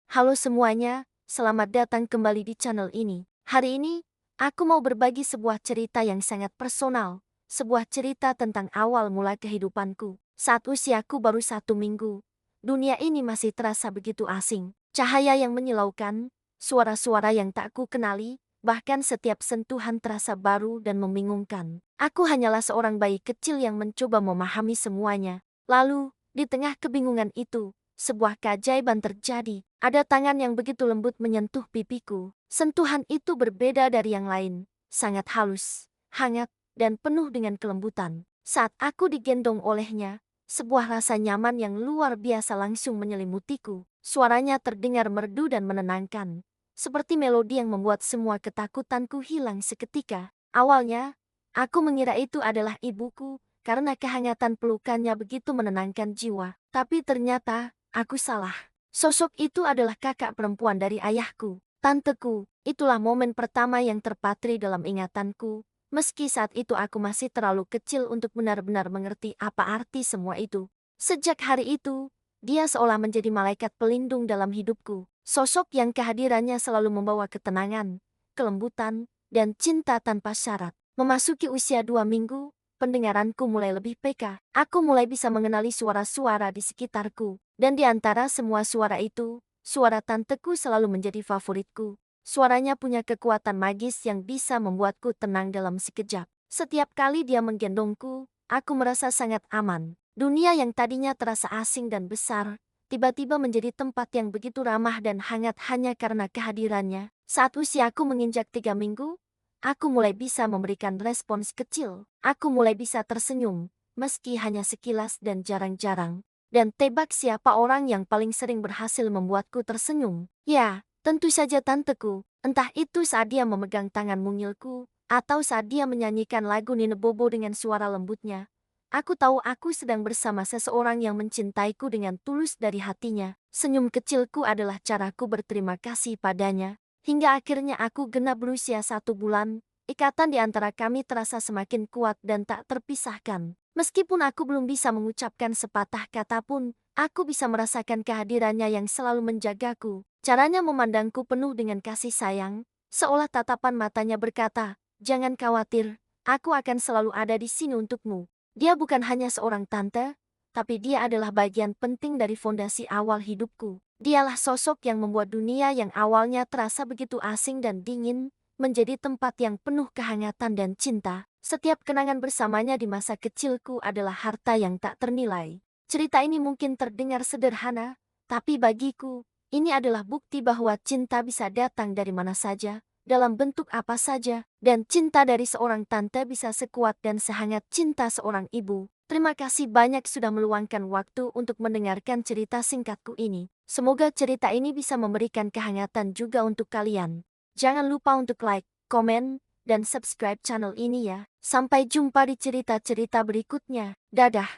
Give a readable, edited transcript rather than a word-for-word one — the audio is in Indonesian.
Halo semuanya, selamat datang kembali di channel ini. Hari ini, aku mau berbagi sebuah cerita yang sangat personal. Sebuah cerita tentang awal mula kehidupanku. Saat usiaku baru 1 minggu, dunia ini masih terasa begitu asing. Cahaya yang menyilaukan, suara-suara yang tak ku kenali, bahkan setiap sentuhan terasa baru dan membingungkan. Aku hanyalah seorang bayi kecil yang mencoba memahami semuanya. Lalu, di tengah kebingungan itu, sebuah keajaiban terjadi. Ada tangan yang begitu lembut menyentuh pipiku. Sentuhan itu berbeda dari yang lain. Sangat halus, hangat, dan penuh dengan kelembutan. Saat aku digendong olehnya, sebuah rasa nyaman yang luar biasa langsung menyelimutiku. Suaranya terdengar merdu dan menenangkan. Seperti melodi yang membuat semua ketakutanku hilang seketika. Awalnya, aku mengira itu adalah ibuku, karena kehangatan pelukannya begitu menenangkan jiwa. Tapi ternyata, aku salah. Sosok itu adalah kakak perempuan dari ayahku, tanteku. Itulah momen pertama yang terpatri dalam ingatanku, meski saat itu aku masih terlalu kecil untuk benar-benar mengerti apa arti semua itu. Sejak hari itu, dia seolah menjadi malaikat pelindung dalam hidupku. Sosok yang kehadirannya selalu membawa ketenangan, kelembutan, dan cinta tanpa syarat. Memasuki usia 2 minggu, pendengaranku mulai lebih peka. Aku mulai bisa mengenali suara-suara di sekitarku. Dan di antara semua suara itu, suara tanteku selalu menjadi favoritku. Suaranya punya kekuatan magis yang bisa membuatku tenang dalam sekejap. Setiap kali dia menggendongku, aku merasa sangat aman. Dunia yang tadinya terasa asing dan besar, tiba-tiba menjadi tempat yang begitu ramah dan hangat hanya karena kehadirannya. Saat usiaku menginjak 3 minggu, aku mulai bisa memberikan respons kecil. Aku mulai bisa tersenyum, meski hanya sekilas dan jarang-jarang. Dan tebak siapa orang yang paling sering berhasil membuatku tersenyum? Ya, tentu saja tanteku. Entah itu saat dia memegang tangan mungilku, atau saat dia menyanyikan lagu Nina Bobo dengan suara lembutnya. Aku tahu aku sedang bersama seseorang yang mencintaiku dengan tulus dari hatinya. Senyum kecilku adalah caraku berterima kasih padanya. Hingga akhirnya aku genap berusia 1 bulan, ikatan di antara kami terasa semakin kuat dan tak terpisahkan. Meskipun aku belum bisa mengucapkan sepatah kata pun, aku bisa merasakan kehadirannya yang selalu menjagaku. Caranya memandangku penuh dengan kasih sayang, seolah tatapan matanya berkata, "Jangan khawatir, aku akan selalu ada di sini untukmu." Dia bukan hanya seorang tante, tapi dia adalah bagian penting dari fondasi awal hidupku. Dialah sosok yang membuat dunia yang awalnya terasa begitu asing dan dingin, menjadi tempat yang penuh kehangatan dan cinta. Setiap kenangan bersamanya di masa kecilku adalah harta yang tak ternilai. Cerita ini mungkin terdengar sederhana, tapi bagiku, ini adalah bukti bahwa cinta bisa datang dari mana saja, dalam bentuk apa saja, dan cinta dari seorang tante bisa sekuat dan sehangat cinta seorang ibu. Terima kasih banyak sudah meluangkan waktu untuk mendengarkan cerita singkatku ini. Semoga cerita ini bisa memberikan kehangatan juga untuk kalian. Jangan lupa untuk like, komen, dan subscribe channel ini ya. Sampai jumpa di cerita-cerita berikutnya. Dadah.